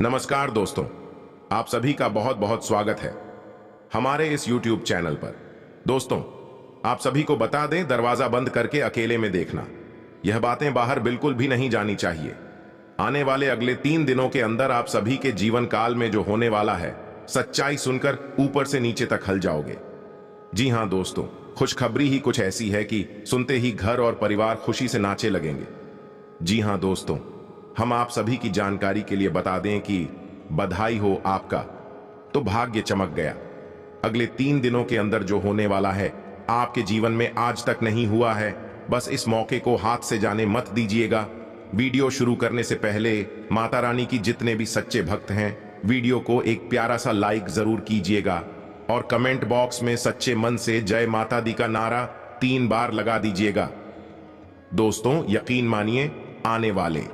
नमस्कार दोस्तों, आप सभी का बहुत बहुत स्वागत है हमारे इस YouTube चैनल पर। दोस्तों, आप सभी को बता दें, दरवाजा बंद करके अकेले में देखना, यह बातें बाहर बिल्कुल भी नहीं जानी चाहिए। आने वाले अगले 3 दिनों के अंदर आप सभी के जीवन काल में जो होने वाला है, सच्चाई सुनकर ऊपर से नीचे तक हल जाओगे। जी हाँ दोस्तों, खुशखबरी ही कुछ ऐसी है कि सुनते ही घर और परिवार खुशी से नाचे लगेंगे। जी हाँ दोस्तों, हम आप सभी की जानकारी के लिए बता दें कि बधाई हो आपका, तो भाग्य चमक गया। अगले 3 दिनों के अंदर जो होने वाला है आपके जीवन में आज तक नहीं हुआ है। बस इस मौके को हाथ से जाने मत दीजिएगा। वीडियो शुरू करने से पहले माता रानी की जितने भी सच्चे भक्त हैं, वीडियो को एक प्यारा सा लाइक जरूर कीजिएगा और कमेंट बॉक्स में सच्चे मन से जय माता दी का नारा 3 बार लगा दीजिएगा। दोस्तों, यकीन मानिए, आने वाले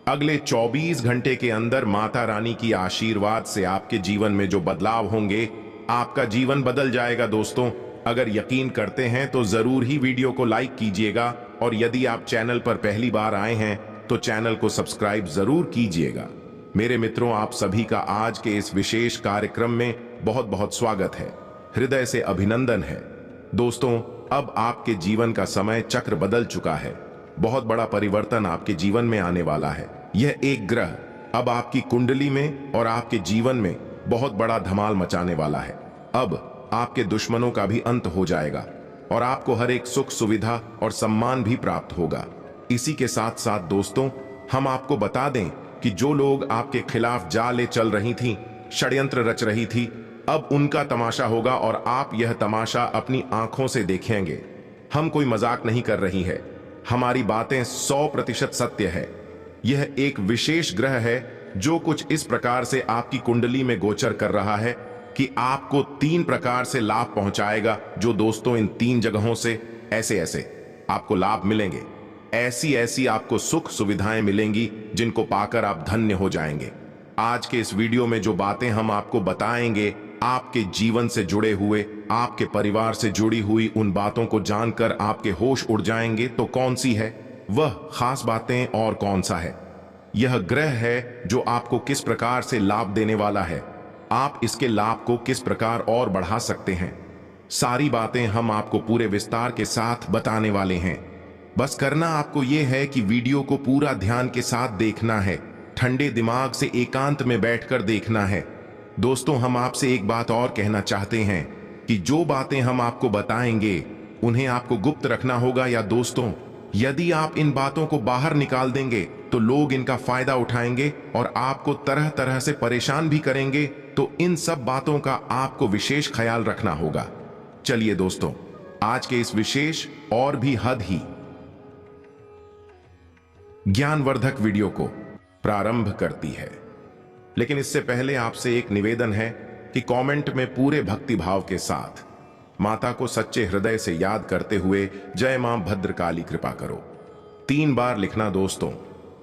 अगले 24 घंटे के अंदर माता रानी की आशीर्वाद से आपके जीवन में जो बदलाव होंगे, आपका जीवन बदल जाएगा। दोस्तों, अगर यकीन करते हैं तो जरूर ही वीडियो को लाइक कीजिएगा और यदि आप चैनल पर पहली बार आए हैं तो चैनल को सब्सक्राइब जरूर कीजिएगा। मेरे मित्रों, आप सभी का आज के इस विशेष कार्यक्रम में बहुत बहुत स्वागत है, हृदय से अभिनंदन है। दोस्तों, अब आपके जीवन का समय चक्र बदल चुका है। बहुत बड़ा परिवर्तन आपके जीवन में आने वाला है। यह एक ग्रह अब आपकी कुंडली में और आपके जीवन में बहुत बड़ा धमाल मचाने वाला है। अब आपके दुश्मनों का भी अंत हो जाएगा और आपको हर एक सुख सुविधा और सम्मान भी प्राप्त होगा। इसी के साथ साथ दोस्तों, हम आपको बता दें कि जो लोग आपके खिलाफ जाले चल रही थी, षड्यंत्र रच रही थी, अब उनका तमाशा होगा और आप यह तमाशा अपनी आंखों से देखेंगे। हम कोई मजाक नहीं कर रही है, हमारी बातें 100% सत्य है। यह एक विशेष ग्रह है जो कुछ इस प्रकार से आपकी कुंडली में गोचर कर रहा है कि आपको 3 प्रकार से लाभ पहुंचाएगा। जो दोस्तों, इन 3 जगहों से ऐसे ऐसे आपको लाभ मिलेंगे, ऐसी ऐसी आपको सुख सुविधाएं मिलेंगी जिनको पाकर आप धन्य हो जाएंगे। आज के इस वीडियो में जो बातें हम आपको बताएंगे, आपके जीवन से जुड़े हुए, आपके परिवार से जुड़ी हुई उन बातों को जानकर आपके होश उड़ जाएंगे। तो कौन सी है वह खास बातें और कौन सा है यह ग्रह है जो आपको किस प्रकार से लाभ देने वाला है, आप इसके लाभ को किस प्रकार और बढ़ा सकते हैं, सारी बातें हम आपको पूरे विस्तार के साथ बताने वाले हैं। बस करना आपको यह है कि वीडियो को पूरा ध्यान के साथ देखना है, ठंडे दिमाग से एकांत में बैठकर देखना है। दोस्तों, हम आपसे एक बात और कहना चाहते हैं कि जो बातें हम आपको बताएंगे उन्हें आपको गुप्त रखना होगा। या दोस्तों, यदि आप इन बातों को बाहर निकाल देंगे तो लोग इनका फायदा उठाएंगे और आपको तरह तरह से परेशान भी करेंगे। तो इन सब बातों का आपको विशेष ख्याल रखना होगा। चलिए दोस्तों, आज के इस विशेष और भी हद ही ज्ञानवर्धक वीडियो को प्रारंभ करती है। लेकिन इससे पहले आपसे एक निवेदन है कि कमेंट में पूरे भक्ति भाव के साथ माता को सच्चे हृदय से याद करते हुए जय मां भद्रकाली कृपा करो 3 बार लिखना। दोस्तों,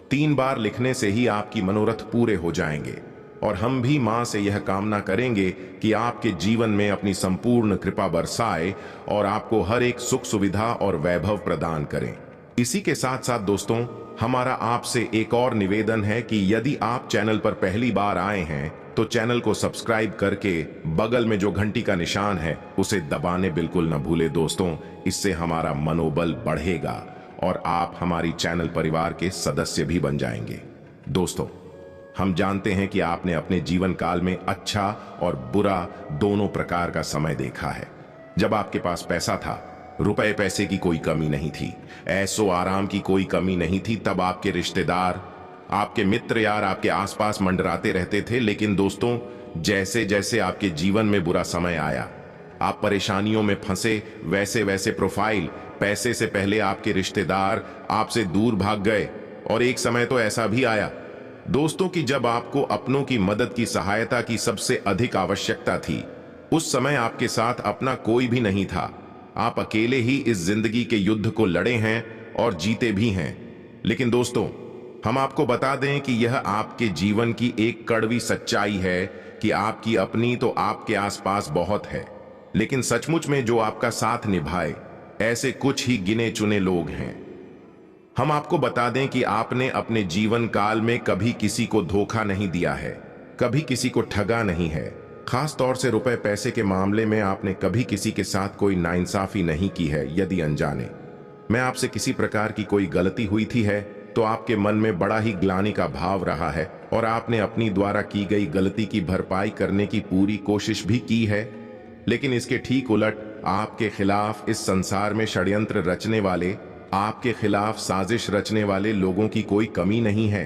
3 बार लिखने से ही आपकी मनोरथ पूरे हो जाएंगे और हम भी मां से यह कामना करेंगे कि आपके जीवन में अपनी संपूर्ण कृपा बरसाए और आपको हर एक सुख सुविधा और वैभव प्रदान करें। इसी के साथ साथ दोस्तों, हमारा आपसे एक और निवेदन है कि यदि आप चैनल पर पहली बार आए हैं तो चैनल को सब्सक्राइब करके बगल में जो घंटी का निशान है उसे दबाने बिल्कुल न भूले। दोस्तों, इससे हमारा मनोबल बढ़ेगा और आप हमारी चैनल परिवार के सदस्य भी बन जाएंगे। दोस्तों, हम जानते हैं कि आपने अपने जीवन काल में अच्छा और बुरा दोनों प्रकार का समय देखा है। जब आपके पास पैसा था, रुपए पैसे की कोई कमी नहीं थी, ऐसो आराम की कोई कमी नहीं थी, तब आपके रिश्तेदार, आपके मित्र यार आपके आसपास मंडराते रहते थे। लेकिन दोस्तों, जैसे जैसे आपके जीवन में बुरा समय आया, आप परेशानियों में फंसे, वैसे वैसे प्रोफाइल, पैसे से पहले आपके रिश्तेदार आपसे दूर भाग गए। और एक समय तो ऐसा भी आया दोस्तों कि जब आपको अपनों की मदद की, सहायता की सबसे अधिक आवश्यकता थी, उस समय आपके साथ अपना कोई भी नहीं था। आप अकेले ही इस जिंदगी के युद्ध को लड़े हैं और जीते भी हैं। लेकिन दोस्तों, हम आपको बता दें कि यह आपके जीवन की एक कड़वी सच्चाई है कि आपकी अपनी तो आपके आसपास बहुत है, लेकिन सचमुच में जो आपका साथ निभाए, ऐसे कुछ ही गिने चुने लोग हैं। हम आपको बता दें कि आपने अपने जीवन काल में कभी किसी को धोखा नहीं दिया है, कभी किसी को ठगा नहीं है। खास तौर से रुपए पैसे के मामले में आपने कभी किसी के साथ कोई नाइंसाफी नहीं की है। यदि अनजाने में आपसे किसी प्रकार की कोई गलती हुई थी है तो आपके मन में बड़ा ही ग्लानि का भाव रहा है और आपने अपनी द्वारा की गई गलती की भरपाई करने की पूरी कोशिश भी की है। लेकिन इसके ठीक उलट आपके खिलाफ इस संसार में षड्यंत्र रचने वाले, आपके खिलाफ साजिश रचने वाले लोगों की कोई कमी नहीं है।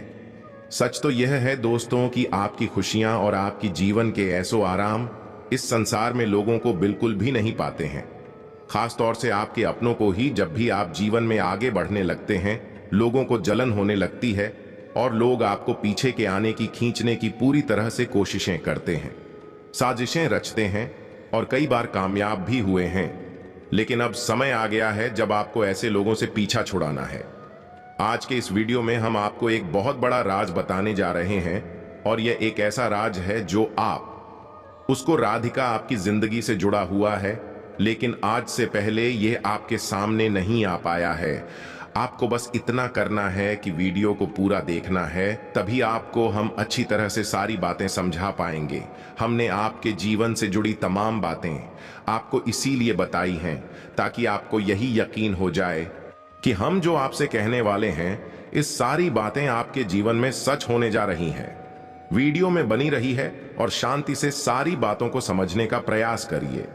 सच तो यह है दोस्तों कि आपकी खुशियां और आपकी जीवन के ऐसो आराम इस संसार में लोगों को बिल्कुल भी नहीं पाते हैं। खास तौर से आपके अपनों को ही जब भी आप जीवन में आगे बढ़ने लगते हैं, लोगों को जलन होने लगती है और लोग आपको पीछे के आने की खींचने की पूरी तरह से कोशिशें करते हैं, साजिशें रचते हैं और कई बार कामयाब भी हुए हैं। लेकिन अब समय आ गया है जब आपको ऐसे लोगों से पीछा छुड़ाना है। आज के इस वीडियो में हम आपको एक बहुत बड़ा राज बताने जा रहे हैं और यह एक ऐसा राज है जो आप उसको राधिका आपकी जिंदगी से जुड़ा हुआ है, लेकिन आज से पहले यह आपके सामने नहीं आ पाया है। आपको बस इतना करना है कि वीडियो को पूरा देखना है, तभी आपको हम अच्छी तरह से सारी बातें समझा पाएंगे। हमने आपके जीवन से जुड़ी तमाम बातें आपको इसीलिए बताई हैं ताकि आपको यही यकीन हो जाए कि हम जो आपसे कहने वाले हैं, इस सारी बातें आपके जीवन में सच होने जा रही हैं। वीडियो में बनी रही है और शांति से सारी बातों को समझने का प्रयास करिए।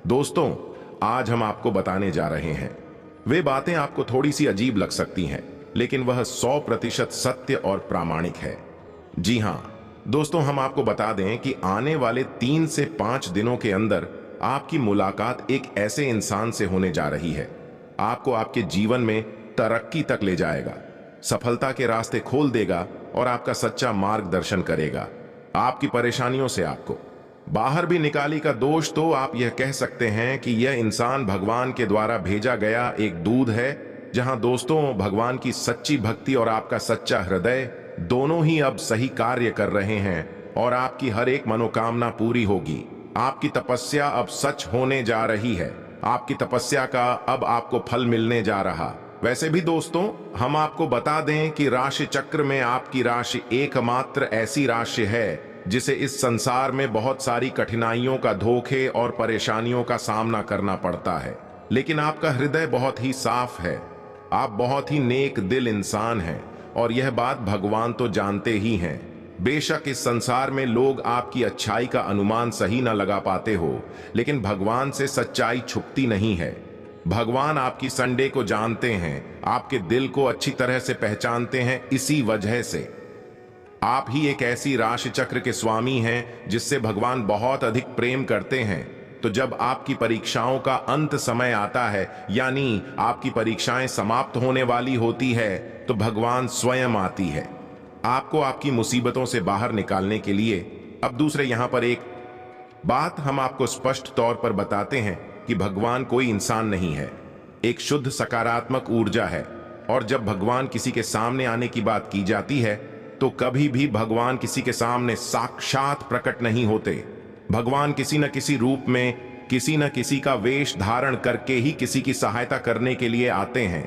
दोस्तों, आज हम आपको बताने जा रहे हैं वे बातें आपको थोड़ी सी अजीब लग सकती हैं, लेकिन वह 100% सत्य और प्रामाणिक है। जी हाँ दोस्तों, हम आपको बता दें कि आने वाले 3 से 5 दिनों के अंदर आपकी मुलाकात एक ऐसे इंसान से होने जा रही है, आपको आपके जीवन में तरक्की तक ले जाएगा, सफलता के रास्ते खोल देगा और आपका सच्चा मार्गदर्शन करेगा। आपकी परेशानियों से आपको बाहर भी निकाली का दोष तो आप यह कह सकते हैं कि यह इंसान भगवान के द्वारा भेजा गया एक दूत है। जहां दोस्तों भगवान की सच्ची भक्ति और आपका सच्चा हृदय दोनों ही अब सही कार्य कर रहे हैं और आपकी हर एक मनोकामना पूरी होगी। आपकी तपस्या अब सच होने जा रही है। आपकी तपस्या का अब आपको फल मिलने जा रहा। वैसे भी दोस्तों, हम आपको बता दें कि राशि चक्र में आपकी राशि एकमात्र ऐसी राशि है जिसे इस संसार में बहुत सारी कठिनाइयों का, धोखे और परेशानियों का सामना करना पड़ता है, लेकिन आपका हृदय बहुत ही साफ है। आप बहुत ही नेक दिल इंसान हैं और यह बात भगवान तो जानते ही हैं। बेशक इस संसार में लोग आपकी अच्छाई का अनुमान सही न लगा पाते हो, लेकिन भगवान से सच्चाई छुपती नहीं है। भगवान आपकी संडे को जानते हैं, आपके दिल को अच्छी तरह से पहचानते हैं। इसी वजह से आप ही एक ऐसी राशि चक्र के स्वामी हैं जिससे भगवान बहुत अधिक प्रेम करते हैं। तो जब आपकी परीक्षाओं का अंत समय आता है, यानी आपकी परीक्षाएं समाप्त होने वाली होती है, तो भगवान स्वयं आती है आपको आपकी मुसीबतों से बाहर निकालने के लिए। अब दूसरे यहां पर एक बात हम आपको स्पष्ट तौर पर बताते हैं कि भगवान कोई इंसान नहीं है, एक शुद्ध सकारात्मक ऊर्जा है। और जब भगवान किसी के सामने आने की बात की जाती है तो कभी भी भगवान किसी के सामने साक्षात प्रकट नहीं होते। भगवान किसी न किसी रूप में, किसी न किसी का वेश धारण करके ही किसी की सहायता करने के लिए आते हैं।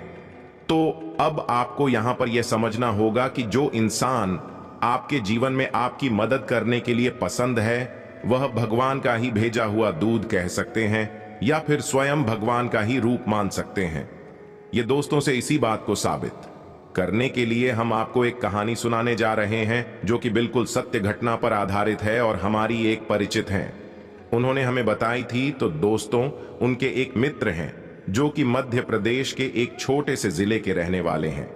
तो अब आपको यहां पर यह समझना होगा कि जो इंसान आपके जीवन में आपकी मदद करने के लिए पसंद है, वह भगवान का ही भेजा हुआ दूत कह सकते हैं या फिर स्वयं भगवान का ही रूप मान सकते हैं। ये दोस्तों से इसी बात को साबित करने के लिए हम आपको एक कहानी सुनाने जा रहे हैं जो कि बिल्कुल सत्य घटना पर आधारित है और हमारी एक परिचित हैं। उन्होंने हमें बताई थी। तो दोस्तों, उनके एक मित्र हैं जो कि मध्य प्रदेश के एक छोटे से जिले के रहने वाले हैं।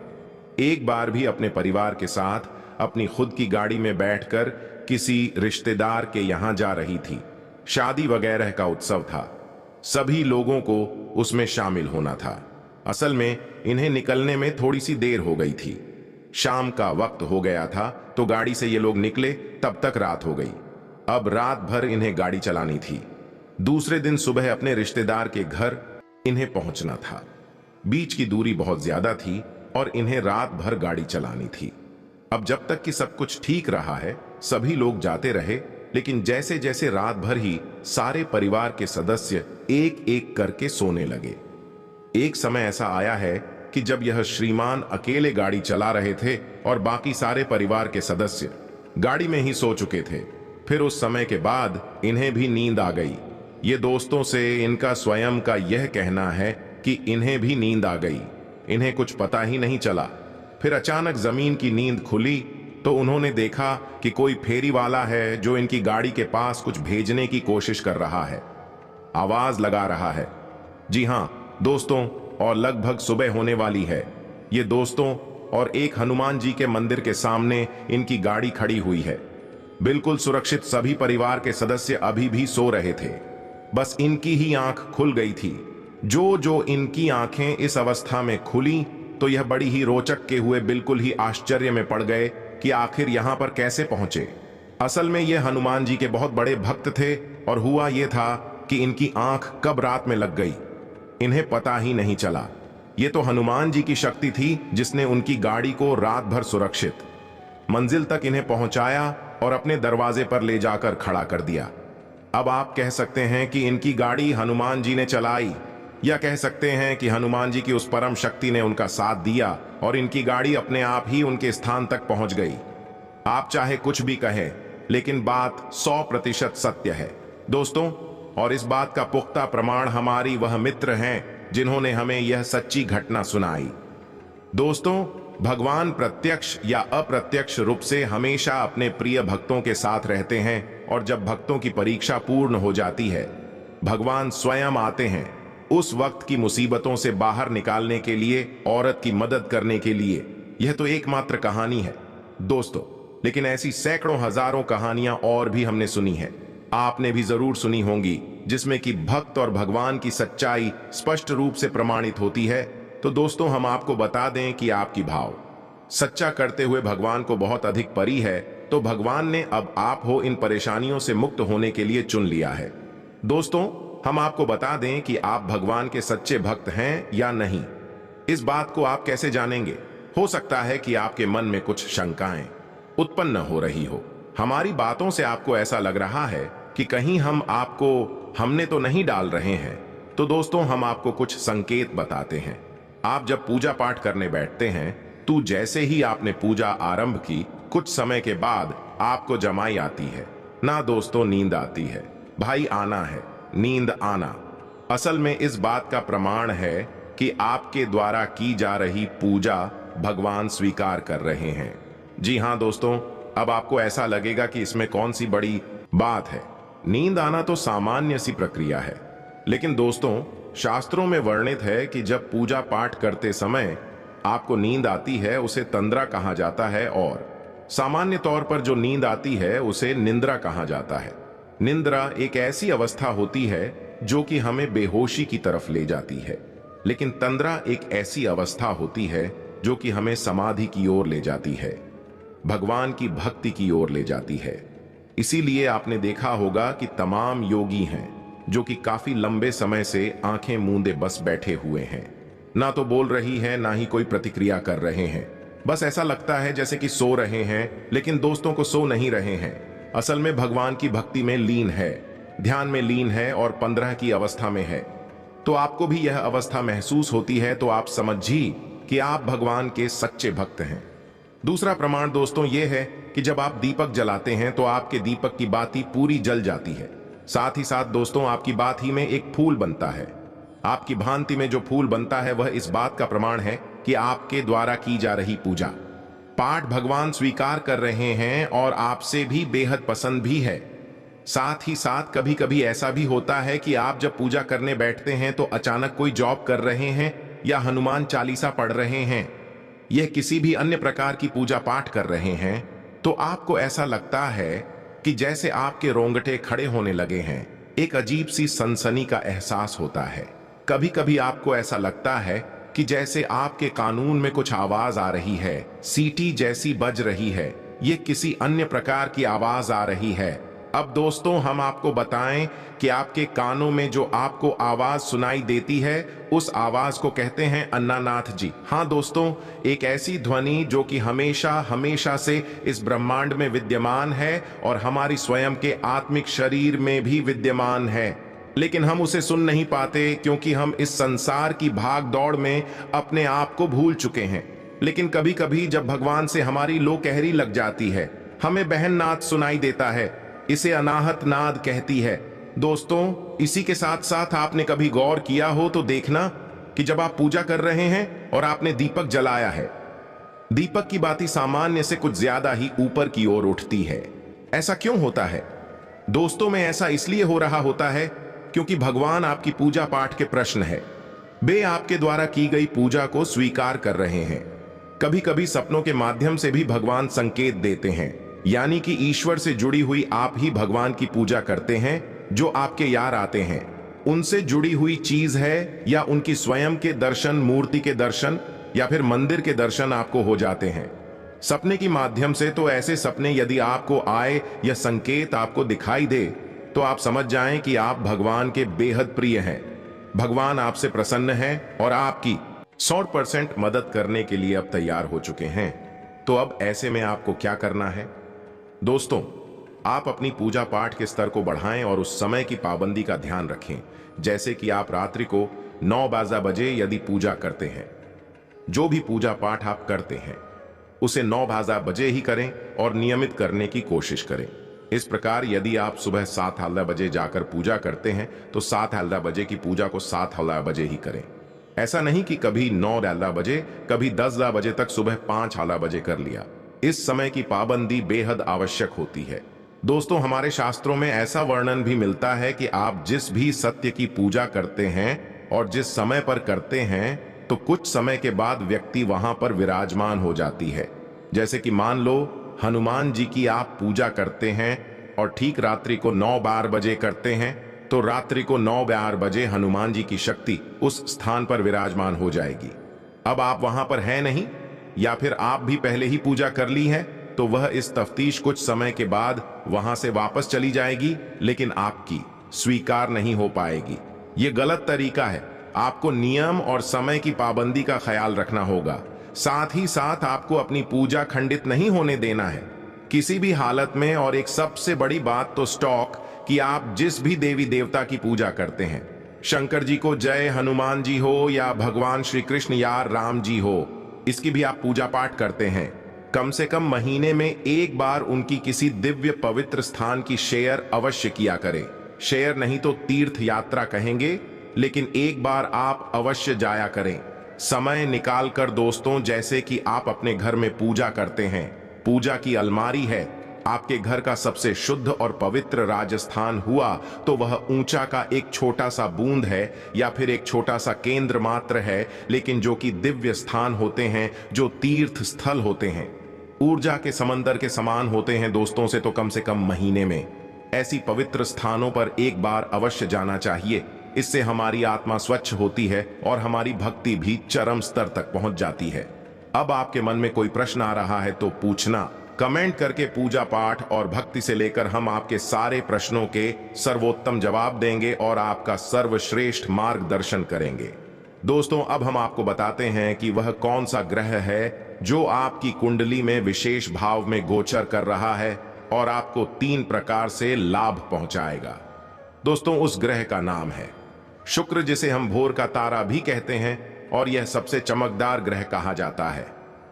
एक बार भी अपने परिवार के साथ अपनी खुद की गाड़ी में बैठकर किसी रिश्तेदार के यहां जा रही थी। शादी वगैरह का उत्सव था, सभी लोगों को उसमें शामिल होना था। असल में इन्हें निकलने में थोड़ी सी देर हो गई थी। शाम का वक्त हो गया था तो गाड़ी से ये लोग निकले, तब तक रात हो गई। अब रात भर इन्हें गाड़ी चलानी थी। दूसरे दिन सुबह अपने रिश्तेदार के घर इन्हें पहुंचना था। बीच की दूरी बहुत ज्यादा थी और इन्हें रात भर गाड़ी चलानी थी। अब जब तक कि सब कुछ ठीक रहा है, सभी लोग जाते रहे, लेकिन जैसे जैसे रात भर ही सारे परिवार के सदस्य एक एक करके सोने लगे। एक समय ऐसा आया है कि जब यह श्रीमान अकेले गाड़ी चला रहे थे और बाकी सारे परिवार के सदस्य गाड़ी में ही सो चुके थे। फिर उस समय के बाद इन्हें भी नींद आ गई। ये दोस्तों से इनका स्वयं का यह कहना है कि इन्हें भी नींद आ गई, इन्हें कुछ पता ही नहीं चला। फिर अचानक जमीन की नींद खुली तो उन्होंने देखा कि कोई फेरी वाला है जो इनकी गाड़ी के पास कुछ भेजने की कोशिश कर रहा है, आवाज लगा रहा है। जी हां दोस्तों, और लगभग सुबह होने वाली है। ये दोस्तों और एक हनुमान जी के मंदिर के सामने इनकी गाड़ी खड़ी हुई है, बिल्कुल सुरक्षित। सभी परिवार के सदस्य अभी भी सो रहे थे, बस इनकी ही आंख खुल गई थी। जो इनकी आंखें इस अवस्था में खुली तो यह बड़ी ही रोचक के हुए बिल्कुल ही आश्चर्य में पड़ गए कि आखिर यहां पर कैसे पहुंचे। असल में ये हनुमान जी के बहुत बड़े भक्त थे और हुआ यह था कि इनकी आंख कब रात में लग गई इन्हें पता ही नहीं चला। ये तो हनुमान जी की शक्ति थी जिसने उनकी गाड़ी को रात भर सुरक्षित मंजिल तक इन्हें पहुंचाया और अपने दरवाजे पर ले जाकर खड़ा कर दिया। अब आप कह सकते हैं कि इनकी गाड़ी हनुमान जी ने चलाई, या कह सकते हैं कि हनुमान जी की उस परम शक्ति ने उनका साथ दिया और इनकी गाड़ी अपने आप ही उनके स्थान तक पहुंच गई। आप चाहे कुछ भी कहें, लेकिन बात 100% सत्य है दोस्तों। और इस बात का पुख्ता प्रमाण हमारी वह मित्र हैं जिन्होंने हमें यह सच्ची घटना सुनाई। दोस्तों, भगवान प्रत्यक्ष या अप्रत्यक्ष रूप से हमेशा अपने प्रिय भक्तों के साथ रहते हैं, और जब भक्तों की परीक्षा पूर्ण हो जाती है, भगवान स्वयं आते हैं उस वक्त की मुसीबतों से बाहर निकालने के लिए, औरत की मदद करने के लिए। यह तो एकमात्र कहानी है दोस्तों, लेकिन ऐसी सैकड़ों हजारों कहानियां और भी हमने सुनी है, आपने भी जरूर सुनी होंगी, जिसमें कि भक्त और भगवान की सच्चाई स्पष्ट रूप से प्रमाणित होती है। तो दोस्तों, हम आपको बता दें कि आपकी भाव सच्चा करते हुए भगवान को बहुत अधिक परी है, तो भगवान ने अब आप हो इन परेशानियों से मुक्त होने के लिए चुन लिया है। दोस्तों, हम आपको बता दें कि आप भगवान के सच्चे भक्त हैं या नहीं। इस बात को आप कैसे जानेंगे? हो सकता है कि आपके मन में कुछ शंकाएं उत्पन्न हो रही हो। हमारी बातों से आपको ऐसा लग रहा है कि कहीं हम आपको हमने तो नहीं डाल रहे हैं। तो दोस्तों, हम आपको कुछ संकेत बताते हैं। आप जब पूजा पाठ करने बैठते हैं तो जैसे ही आपने पूजा आरंभ की, कुछ समय के बाद आपको जमाई आती है ना दोस्तों, नींद आती है। भाई, आना है, नींद आना असल में इस बात का प्रमाण है कि आपके द्वारा की जा रही पूजा भगवान स्वीकार कर रहे हैं। जी हां दोस्तों, अब आपको ऐसा लगेगा कि इसमें कौन सी बड़ी बात है। नींद आना तो सामान्य सी प्रक्रिया है, लेकिन दोस्तों, शास्त्रों में वर्णित है कि जब पूजा पाठ करते समय आपको नींद आती है उसे तंद्रा कहा जाता है, और सामान्य तौर पर जो नींद आती है उसे निंद्रा कहा जाता है। निंद्रा एक ऐसी अवस्था होती है जो कि हमें बेहोशी की तरफ ले जाती है, लेकिन तंद्रा एक ऐसी अवस्था होती है जो कि हमें समाधि की ओर ले जाती है, भगवान की भक्ति की ओर ले जाती है। इसीलिए आपने देखा होगा कि तमाम योगी हैं जो कि काफी लंबे समय से आंखें मूंदे बस बैठे हुए हैं, ना तो बोल रही हैं ना ही कोई प्रतिक्रिया कर रहे हैं। बस ऐसा लगता है जैसे कि सो रहे हैं, लेकिन दोस्तों को सो नहीं रहे हैं। असल में भगवान की भक्ति में लीन है, ध्यान में लीन है और 15 की अवस्था में है। तो आपको भी यह अवस्था महसूस होती है तो आप समझिए कि आप भगवान के सच्चे भक्त हैं। दूसरा प्रमाण दोस्तों यह है कि जब आप दीपक जलाते हैं तो आपके दीपक की बाती पूरी जल जाती है। साथ ही साथ दोस्तों, आपकी बाती में एक फूल बनता है। आपकी भांति में जो फूल बनता है वह इस बात का प्रमाण है कि आपके द्वारा की जा रही पूजा पाठ भगवान स्वीकार कर रहे हैं और आपसे भी बेहद पसंद भी है। साथ ही साथ कभी कभी ऐसा भी होता है कि आप जब पूजा करने बैठते हैं तो अचानक कोई जॉब कर रहे हैं या हनुमान चालीसा पढ़ रहे हैं, यह किसी भी अन्य प्रकार की पूजा पाठ कर रहे हैं, तो आपको ऐसा लगता है कि जैसे आपके रोंगटे खड़े होने लगे हैं। एक अजीब सी सनसनी का एहसास होता है। कभी कभी आपको ऐसा लगता है कि जैसे आपके कानून में कुछ आवाज आ रही है, सीटी जैसी बज रही है, ये किसी अन्य प्रकार की आवाज आ रही है। अब दोस्तों, हम आपको बताएं कि आपके कानों में जो आपको आवाज सुनाई देती है उस आवाज को कहते हैं अन्नानाथ जी। हाँ दोस्तों, एक ऐसी ध्वनि जो कि हमेशा हमेशा से इस ब्रह्मांड में विद्यमान है और हमारी स्वयं के आत्मिक शरीर में भी विद्यमान है। लेकिन हम उसे सुन नहीं पाते क्योंकि हम इस संसार की भाग दौड़ में अपने आप को भूल चुके हैं। लेकिन कभी कभी जब भगवान से हमारी लोकहरी लग जाती है, हमें बहन नाद सुनाई देता है। इसे अनाहत नाद कहती है। दोस्तों, इसी के साथ साथ आपने कभी गौर किया हो तो देखना कि जब आप पूजा कर रहे हैं और आपने दीपक जलाया है, दीपक की बाती सामान्य से कुछ ज्यादा ही ऊपर की ओर उठती है। ऐसा क्यों होता है? दोस्तों में ऐसा इसलिए हो रहा होता है क्योंकि भगवान आपकी पूजा पाठ के प्रश्न है। वे आपके द्वारा की गई पूजा को स्वीकार कर रहे हैं। कभी कभी सपनों के माध्यम से भी भगवान संकेत देते हैं, यानी कि ईश्वर से जुड़ी हुई आप ही भगवान की पूजा करते हैं। जो आपके यार आते हैं उनसे जुड़ी हुई चीज है या उनकी स्वयं के दर्शन, मूर्ति के दर्शन या फिर मंदिर के दर्शन आपको हो जाते हैं सपने के माध्यम से। तो ऐसे सपने यदि आपको आए या संकेत आपको दिखाई दे तो आप समझ जाएं कि आप भगवान के बेहद प्रिय हैं। भगवान आपसे प्रसन्न है और आपकी 100% मदद करने के लिए अब तैयार हो चुके हैं। तो अब ऐसे में आपको क्या करना है? दोस्तों, आप अपनी पूजा पाठ के स्तर को बढ़ाएं और उस समय की पाबंदी का ध्यान रखें। जैसे कि आप रात्रि को 9 बजे यदि पूजा करते हैं, जो भी पूजा पाठ आप करते हैं उसे 9 बजे ही करें और नियमित करने की कोशिश करें। इस प्रकार यदि आप सुबह 7 बजे जाकर पूजा करते हैं तो 7 बजे की पूजा को 7 बजे ही करें। ऐसा नहीं कि कभी 9 बजे, कभी 10 बजे तक सुबह 5 बजे कर लिया। इस समय की पाबंदी बेहद आवश्यक होती है। दोस्तों, हमारे शास्त्रों में ऐसा वर्णन भी मिलता है कि आप जिस भी सत्य की पूजा करते हैं और जिस समय पर करते हैं तो कुछ समय के बाद व्यक्ति वहां पर विराजमान हो जाती है। जैसे कि मान लो हनुमान जी की आप पूजा करते हैं और ठीक रात्रि को 9 बजे करते हैं तो रात्रि को 9 बजे हनुमान जी की शक्ति उस स्थान पर विराजमान हो जाएगी। अब आप वहां पर हैं नहीं या फिर आप भी पहले ही पूजा कर ली है तो वह इस तफ्तीश कुछ समय के बाद वहां से वापस चली जाएगी, लेकिन आपकी स्वीकार नहीं हो पाएगी। यह गलत तरीका है। आपको नियम और समय की पाबंदी का ख्याल रखना होगा। साथ ही साथ आपको अपनी पूजा खंडित नहीं होने देना है किसी भी हालत में। और एक सबसे बड़ी बात तो स्टॉक कि आप जिस भी देवी देवता की पूजा करते हैं, शंकर जी को जय, हनुमान जी हो या भगवान श्री कृष्ण या राम जी हो, इसकी भी आप पूजा पाठ करते हैं, कम से कम महीने में एक बार उनकी किसी दिव्य पवित्र स्थान की शेयर अवश्य किया करें। शेयर नहीं तो तीर्थ यात्रा कहेंगे, लेकिन एक बार आप अवश्य जाया करें समय निकाल कर। दोस्तों, जैसे कि आप अपने घर में पूजा करते हैं, पूजा की अलमारी है, आपके घर का सबसे शुद्ध और पवित्र राजस्थान हुआ तो वह ऊंचा का एक छोटा सा बूंद है या फिर एक छोटा सा केंद्र मात्र है, लेकिन जो कि दिव्य स्थान होते हैं, जो तीर्थ स्थल होते हैं, ऊर्जा के समंदर के समान होते हैं। दोस्तों, से तो कम से कम महीने में ऐसी पवित्र स्थानों पर एक बार अवश्य जाना चाहिए। इससे हमारी आत्मा स्वच्छ होती है और हमारी भक्ति भी चरम स्तर तक पहुंच जाती है। अब आपके मन में कोई प्रश्न आ रहा है तो पूछना, कमेंट करके। पूजा पाठ और भक्ति से लेकर हम आपके सारे प्रश्नों के सर्वोत्तम जवाब देंगे और आपका सर्वश्रेष्ठ मार्गदर्शन करेंगे। दोस्तों, अब हम आपको बताते हैं कि वह कौन सा ग्रह है जो आपकी कुंडली में विशेष भाव में गोचर कर रहा है और आपको 3 प्रकार से लाभ पहुंचाएगा। दोस्तों, उस ग्रह का नाम है शुक्र, जिसे हम भोर का तारा भी कहते हैं और यह सबसे चमकदार ग्रह कहा जाता है।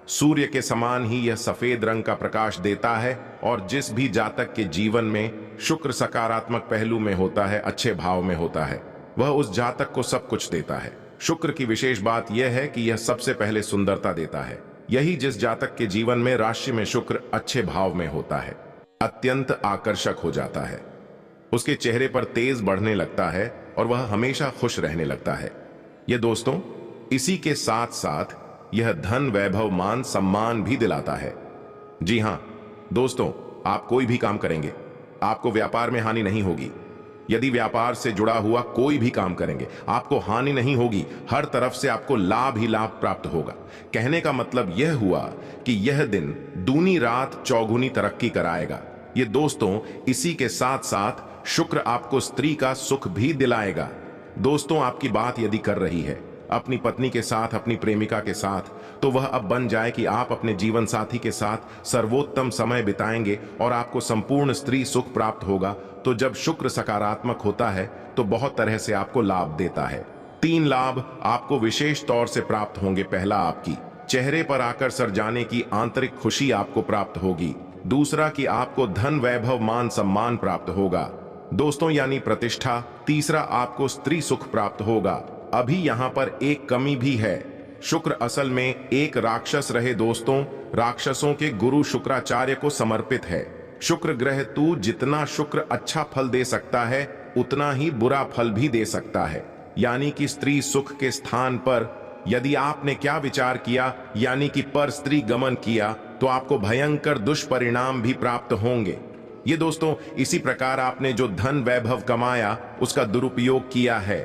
सूर्य के समान ही यह सफेद रंग का प्रकाश देता है और जिस भी जातक के जीवन में शुक्र सकारात्मक पहलू में होता है, अच्छे भाव में होता है, वह उस जातक को सब कुछ देता है। शुक्र की विशेष बात यह है कि यह सबसे पहले सुंदरता देता है। यही जिस जातक के जीवन में राशि में शुक्र अच्छे भाव में होता है, अत्यंत आकर्षक हो जाता है, उसके चेहरे पर तेज बढ़ने लगता है और वह हमेशा खुश रहने लगता है। यह दोस्तों, इसी के साथ साथ यह धन, वैभव, मान, सम्मान भी दिलाता है। जी हां दोस्तों, आप कोई भी काम करेंगे, आपको व्यापार में हानि नहीं होगी। यदि व्यापार से जुड़ा हुआ कोई भी काम करेंगे, आपको हानि नहीं होगी। हर तरफ से आपको लाभ ही लाभ प्राप्त होगा। कहने का मतलब यह हुआ कि यह दिन दूनी रात चौगुनी तरक्की कराएगा। ये दोस्तों, इसी के साथ साथ शुक्र आपको स्त्री का सुख भी दिलाएगा। दोस्तों, आपकी बात यदि कर रही है अपनी पत्नी के साथ, अपनी प्रेमिका के साथ, तो वह अब बन जाए कि आप अपने जीवन साथी के साथ सर्वोत्तम समय बिताएंगे और आपको संपूर्ण स्त्री सुख प्राप्त होगा। तो जब शुक्र सकारात्मक होता है तो बहुत तरह से आपको लाभ देता है। 3 लाभ आपको विशेष तौर से प्राप्त होंगे। पहला, आपकी चेहरे पर आकर सर जाने की आंतरिक खुशी आपको प्राप्त होगी। दूसरा, कि आपको धन, वैभव, मान सम्मान प्राप्त होगा, दोस्तों यानी प्रतिष्ठा। तीसरा, आपको स्त्री सुख प्राप्त होगा। अभी यहाँ पर एक कमी भी है। शुक्र असल में एक राक्षस रहे दोस्तों, राक्षसों के गुरु शुक्राचार्य को समर्पित है। शुक्र ग्रह तू जितना शुक्र अच्छा फल दे सकता है उतना ही बुरा फल भी दे सकता है। यानी कि स्त्री सुख के स्थान पर यदि आपने क्या विचार किया, यानी कि पर स्त्री गमन किया, तो आपको भयंकर दुष्परिणाम भी प्राप्त होंगे। ये दोस्तों, इसी प्रकार आपने जो धन वैभव कमाया उसका दुरुपयोग किया है।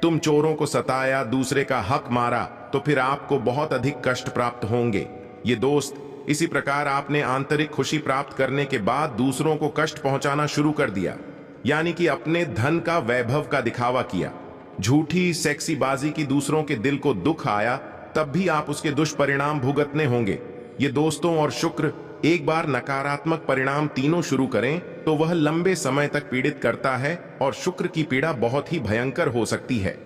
तुम चोरों को सताया, दूसरे का हक मारा, तो फिर आपको बहुत अधिक कष्ट प्राप्त होंगे। ये दोस्त, इसी प्रकार आपने आंतरिक खुशी प्राप्त करने के बाद दूसरों को कष्ट पहुंचाना शुरू कर दिया, यानी कि अपने धन का, वैभव का दिखावा किया। झूठी सेक्सी बाजी की, दूसरों के दिल को दुख आया, तब भी आप उसके दुष्परिणाम भुगतने होंगे। ये दोस्तों, और शुक्र एक बार नकारात्मक परिणाम तीनों शुरू करें तो वह लंबे समय तक पीड़ित करता है और शुक्र की पीड़ा बहुत ही भयंकर हो सकती है।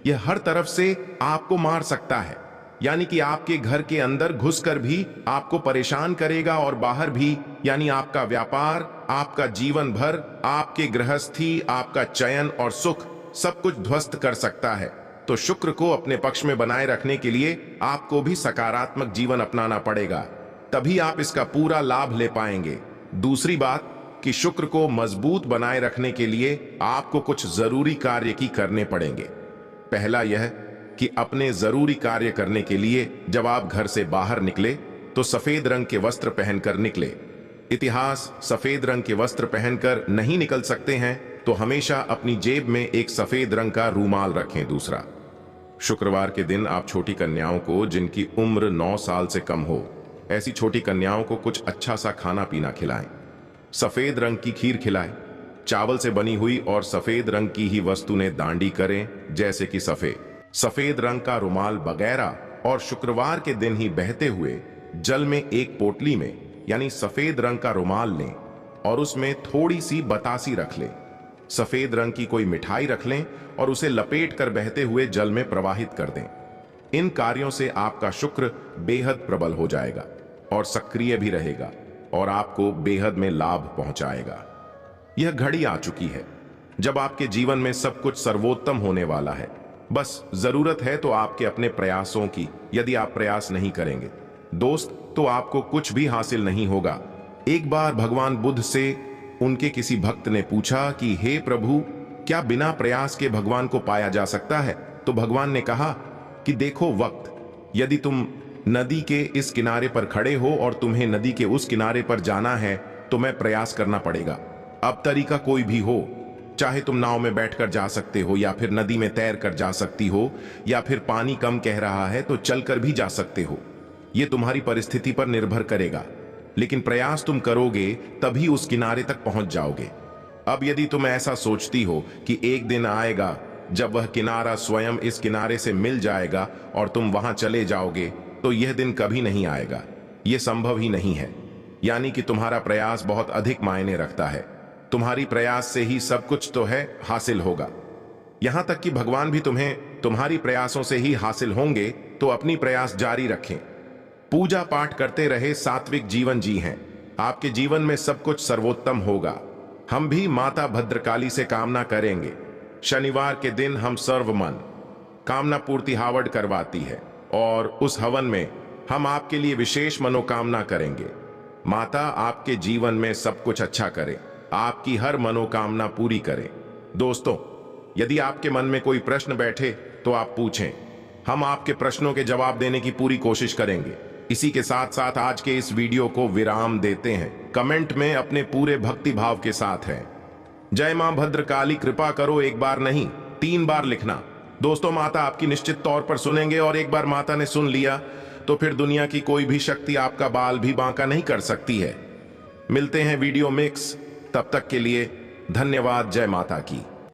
यह हर तरफ से आपको मार सकता है, यानी कि आपके घर के अंदर घुसकर भी आपको परेशान करेगा और बाहर भी, यानी आपका व्यापार, आपका जीवन भर, आपके गृहस्थी, आपका चयन और सुख सब कुछ ध्वस्त कर सकता है। तो शुक्र को अपने पक्ष में बनाए रखने के लिए आपको भी सकारात्मक जीवन अपनाना पड़ेगा, तभी आप इसका पूरा लाभ ले पाएंगे। दूसरी बात कि शुक्र को मजबूत बनाए रखने के लिए आपको कुछ जरूरी कार्य की करने पड़ेंगे। पहला यह कि अपने जरूरी कार्य करने के लिए जब आप घर से बाहर निकले तो सफेद रंग के वस्त्र पहनकर निकले। इतिहास, सफेद रंग के वस्त्र पहनकर नहीं निकल सकते हैं तो हमेशा अपनी जेब में एक सफेद रंग का रूमाल रखें। दूसरा, शुक्रवार के दिन आप छोटी कन्याओं को जिनकी उम्र 9 साल से कम हो, ऐसी छोटी कन्याओं को कुछ अच्छा सा खाना पीना खिलाएं। सफेद रंग की खीर खिलाएं। चावल से बनी हुई और सफेद रंग की ही वस्तु ने दांडी करें, जैसे कि सफेद रंग का रुमाल वगैरह। और शुक्रवार के दिन ही बहते हुए जल में एक पोटली में, यानी सफेद रंग का रुमाल लें और उसमें थोड़ी सी बतासी रख लें। सफेद रंग की कोई मिठाई रख लें और उसे लपेट कर बहते हुए जल में प्रवाहित कर दें। इन कार्यों से आपका शुक्र बेहद प्रबल हो जाएगा और सक्रिय भी रहेगा और आपको बेहद में लाभ पहुंचाएगा। यह घड़ी आ चुकी है जब आपके जीवन में सब कुछ सर्वोत्तम होने वाला है। बस जरूरत है तो आपके अपने प्रयासों की। यदि आप प्रयास नहीं करेंगे दोस्त तो आपको कुछ भी हासिल नहीं होगा। एक बार भगवान बुद्ध से उनके किसी भक्त ने पूछा कि हे प्रभु, क्या बिना प्रयास के भगवान को पाया जा सकता है? तो भगवान ने कहा कि देखो वक्त, यदि तुम नदी के इस किनारे पर खड़े हो और तुम्हें नदी के उस किनारे पर जाना है तो मैं प्रयास करना पड़ेगा। अब तरीका कोई भी हो, चाहे तुम नाव में बैठकर जा सकते हो या फिर नदी में तैर कर जा सकती हो या फिर पानी कम कह रहा है तो चलकर भी जा सकते हो। यह तुम्हारी परिस्थिति पर निर्भर करेगा, लेकिन प्रयास तुम करोगे तभी उस किनारे तक पहुंच जाओगे। अब यदि तुम ऐसा सोचती हो कि एक दिन आएगा जब वह किनारा स्वयं इस किनारे से मिल जाएगा और तुम वहां चले जाओगे, तो यह दिन कभी नहीं आएगा। यह संभव ही नहीं है। यानी कि तुम्हारा प्रयास बहुत अधिक मायने रखता है। तुम्हारी प्रयास से ही सब कुछ तो है हासिल होगा। यहां तक कि भगवान भी तुम्हें तुम्हारी प्रयासों से ही हासिल होंगे। तो अपनी प्रयास जारी रखें, पूजा पाठ करते रहे, सात्विक जीवन जी हैं। आपके जीवन में सब कुछ सर्वोत्तम होगा। हम भी माता भद्रकाली से कामना करेंगे। शनिवार के दिन हम सर्वमन कामना पूर्ति हवन करवाती है और उस हवन में हम आपके लिए विशेष मनोकामना करेंगे। माता आपके जीवन में सब कुछ अच्छा करे, आपकी हर मनोकामना पूरी करे। दोस्तों, यदि आपके मन में कोई प्रश्न बैठे तो आप पूछें, हम आपके प्रश्नों के जवाब देने की पूरी कोशिश करेंगे। इसी के साथ साथ आज के इस वीडियो को विराम देते हैं। कमेंट में अपने पूरे भक्ति भाव के साथ है, जय मां भद्रकाली कृपा करो, एक बार नहीं 3 बार लिखना। दोस्तों, माता आपकी निश्चित तौर पर सुनेंगे और एक बार माता ने सुन लिया तो फिर दुनिया की कोई भी शक्ति आपका बाल भी बांका नहीं कर सकती है। मिलते हैं वीडियो मिक्स, तब तक के लिए धन्यवाद। जय माता की।